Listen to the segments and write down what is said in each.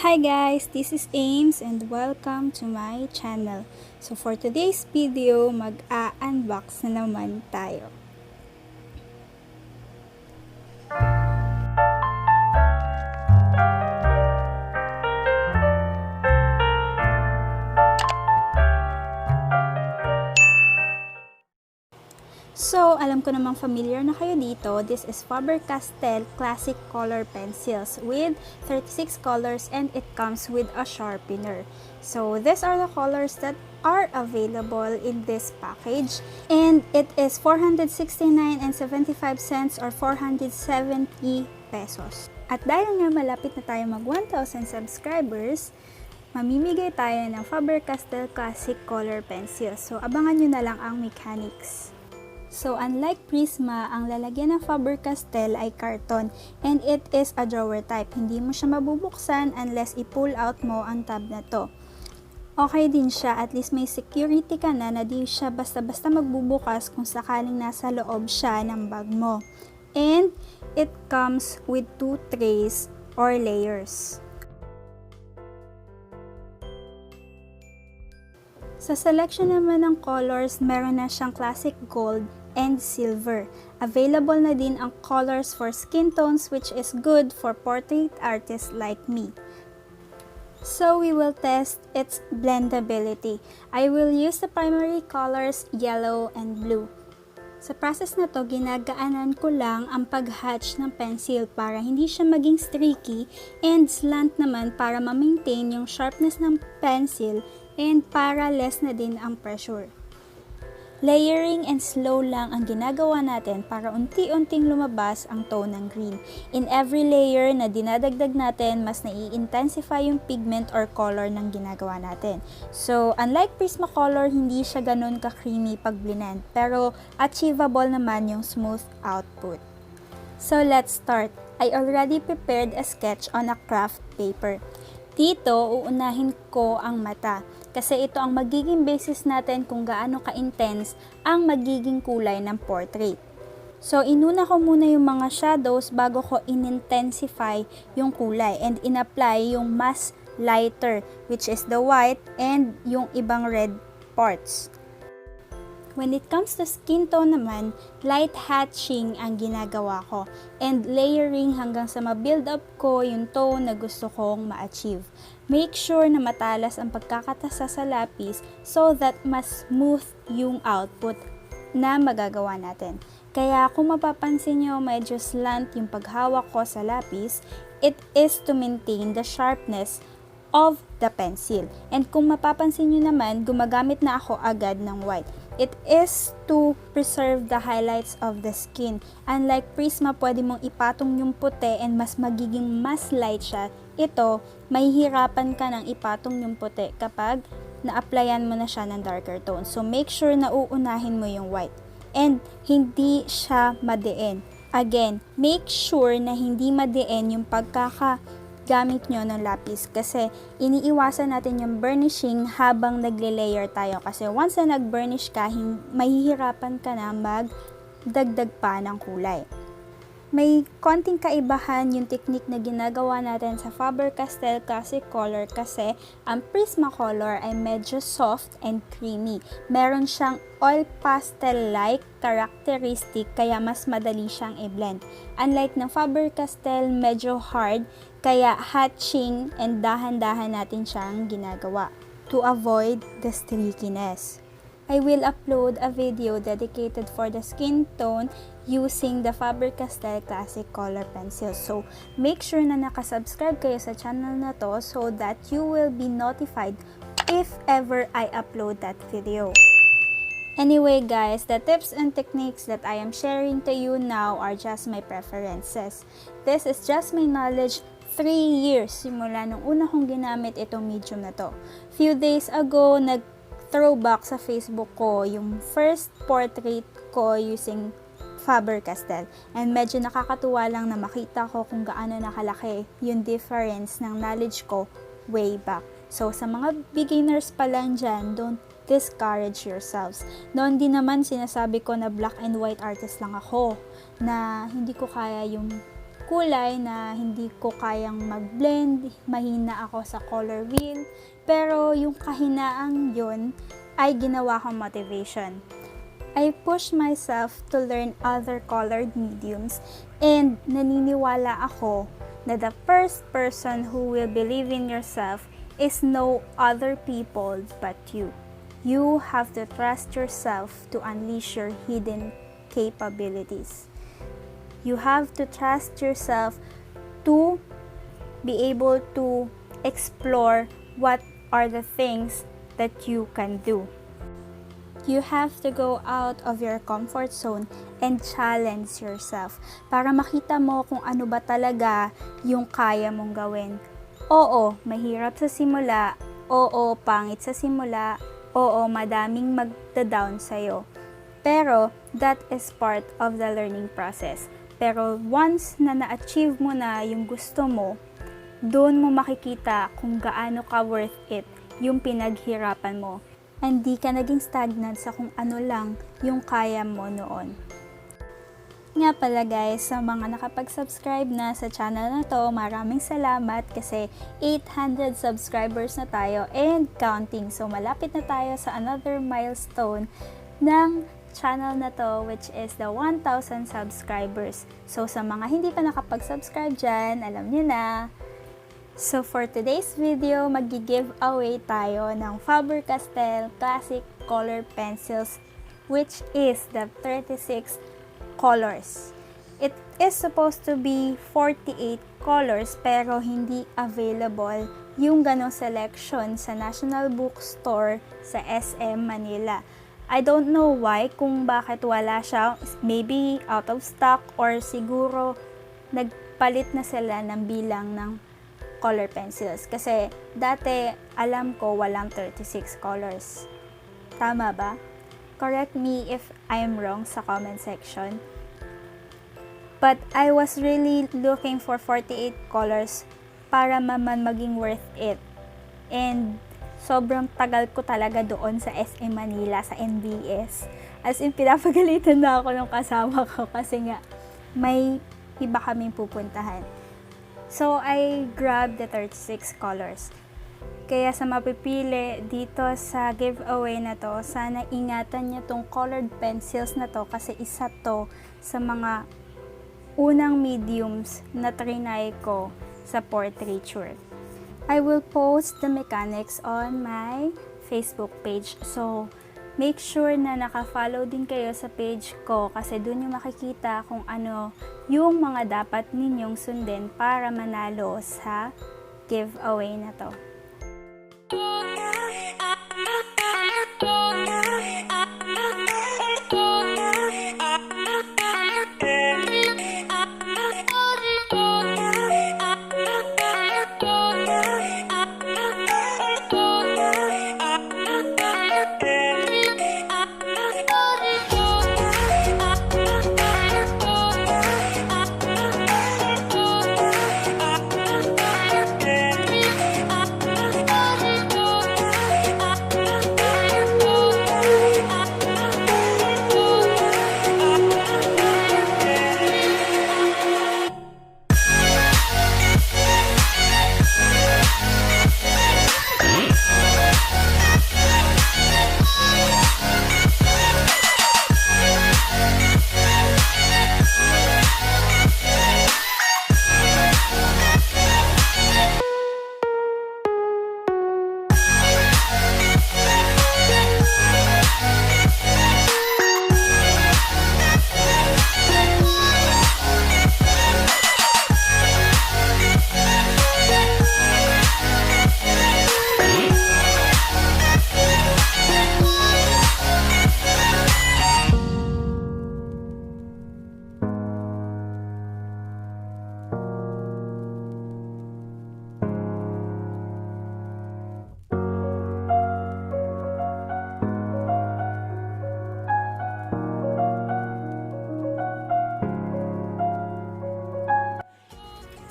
Hi guys, this is Ames and welcome to my channel. So for today's video, mag-a-unbox na naman tayo. So, alam ko namang familiar na kayo dito. This is Faber Castell Classic Color Pencils with 36 colors and it comes with a sharpener. So, these are the colors that are available in this package and it is 469.75 cents or 470 pesos. At dahil nga malapit na tayo mag 1,000 subscribers, mamimigay tayo ng Faber Castell Classic Color Pencils. So, abangan nyo na lang ang mechanics. So, unlike Prisma, ang lalagyan ng Faber Castell ay karton and it is a drawer type. Hindi mo siya mabubuksan unless i-pull out mo ang tab na to. Okay din siya, at least may security ka na di siya basta-basta magbubukas kung sakaling nasa loob siya ng bag mo. And it comes with 2 trays or layers. Sa selection naman ng colors, meron na siyang classic gold and silver. Available na din ang colors for skin tones, which is good for portrait artists like me. So we will test its blendability. I will use the primary colors yellow and blue. Sa process na to, ginagaanan ko lang ang pag-hatch ng pencil para hindi siya maging streaky, and slant naman para ma-maintain yung sharpness ng pencil and para less na din ang pressure. Layering and slow lang ang ginagawa natin para unti-unting lumabas ang tone ng green. In every layer na dinadagdag natin, mas nai-intensify yung pigment or color ng ginagawa natin. So, unlike Prismacolor, hindi siya ganun ka-creamy pag blend, pero achievable naman yung smooth output. So, let's start. I already prepared a sketch on a Kraft paper. Dito, uunahin ko ang mata kasi ito ang magiging basis natin kung gaano ka-intense ang magiging kulay ng portrait. So, inuna ko muna yung mga shadows bago ko in-intensify yung kulay and in-apply yung mas lighter, which is the white and yung ibang red parts. When it comes to skin tone naman, light hatching ang ginagawa ko and layering hanggang sa ma-build up ko yung tone na gusto kong ma-achieve. Make sure na matalas ang pagkakatasa sa lapis so that mas smooth yung output na magagawa natin. Kaya kung mapapansin nyo, medyo slant yung paghawak ko sa lapis, it is to maintain the sharpness of the pencil. And kung mapapansin nyo naman, gumagamit na ako agad ng white. It is to preserve the highlights of the skin. Unlike Prisma, pwede mong ipatong yung puti and mas magiging mas light siya. Ito, mahihirapan ka ng ipatong yung puti kapag na-applyan mo na siya ng darker tone. So, make sure na uunahin mo yung white. And hindi siya madiin. Again, make sure na hindi madiin yung pagkakagamit nyo ng lapis kasi iniiwasan natin yung burnishing habang nagle-layer tayo kasi once na nag-burnish ka, mahihirapan ka na magdagdag pa ng kulay. May konting kaibahan yung technique na ginagawa natin sa Faber Castell Classic Color kasi ang Prismacolor ay medyo soft and creamy. Meron siyang oil pastel-like characteristic kaya mas madali siyang i-blend. Unlike ng Faber Castell, medyo hard kaya hatching and dahan-dahan natin siyang ginagawa to avoid the streakiness. I will upload a video dedicated for the skin tone using the Faber Castell Classic Color Pencil. So, make sure na nakasubscribe kayo sa channel na to so that you will be notified if ever I upload that video. Anyway guys, the tips and techniques that I am sharing to you now are just my preferences. This is just my knowledge 3 years simula nung una kong ginamit itong medium na to. Few days ago, throwback sa Facebook ko yung first portrait ko using Faber Castell. And medyo nakakatuwa lang na makita ko kung gaano nakalaki yung difference ng knowledge ko way back. So, sa mga beginners pa lang dyan, don't discourage yourselves. Noon din naman sinasabi ko na black and white artist lang ako, na hindi ko kaya yung kulay na hindi ko kayang mag-blend, mahina ako sa color wheel, pero yung kahinaang yun ay ginawa kong motivation. I push myself to learn other colored mediums, and naniniwala ako na the first person who will believe in yourself is no other people but you. You have to trust yourself to unleash your hidden capabilities. You have to trust yourself to be able to explore what are the things that you can do. You have to go out of your comfort zone and challenge yourself para makita mo kung ano ba talaga yung kaya mong gawin. Oo, mahirap sa simula. Oo, pangit sa simula. Oo, madaming magda-down sa'yo. Pero, that is part of the learning process. Pero, once na na-achieve mo na yung gusto mo, doon mo makikita kung gaano ka worth it yung pinaghirapan mo. Hindi ka naging stagnant sa kung ano lang yung kaya mo noon. Nga pala guys, sa mga nakapag-subscribe na sa channel na to, maraming salamat kasi 800 subscribers na tayo and counting. So malapit na tayo sa another milestone ng channel na to, which is the 1,000 subscribers. So sa mga hindi pa nakapag-subscribe dyan, alam nyo na. So for today's video, mag-giveaway tayo ng Faber Castell Classic Color Pencils, which is the 36 colors. It is supposed to be 48 colors pero hindi available yung ganong selection sa National Bookstore sa SM Manila. I don't know why, kung bakit wala siya, maybe out of stock or siguro nagpalit na sila ng bilang ng color pencils. Kasi dati alam ko walang 36 colors. Tama ba? Correct me if I'm wrong sa comment section. But I was really looking for 48 colors para man maging worth it. And sobrang tagal ko talaga doon sa SM Manila, sa NBS. As in, pinapagalitan na ako ng kasama ko kasi nga may iba kaming pupuntahan. So, I grabbed the 36 colors. Kaya sa mapipili dito sa giveaway na to, sana ingatan niyo tong colored pencils na to kasi isa to sa mga unang mediums na trinay ko sa portraiture. I will post the mechanics on my Facebook page. So, make sure na naka-follow din kayo sa page ko kasi dun yung makikita kung ano yung mga dapat ninyong sundin para manalo sa giveaway na to.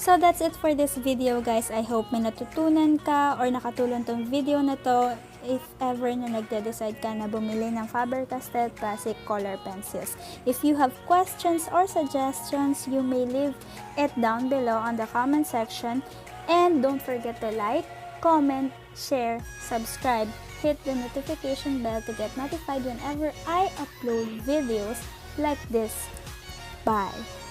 So that's it for this video guys. I hope may natutunan ka or nakatulong tong video na to if ever na nagde-decide ka na bumili ng Faber Castell Classic Color Pencils. If you have questions or suggestions, you may leave it down below on the comment section. And don't forget to like, comment, share, subscribe, hit the notification bell to get notified whenever I upload videos like this. Bye!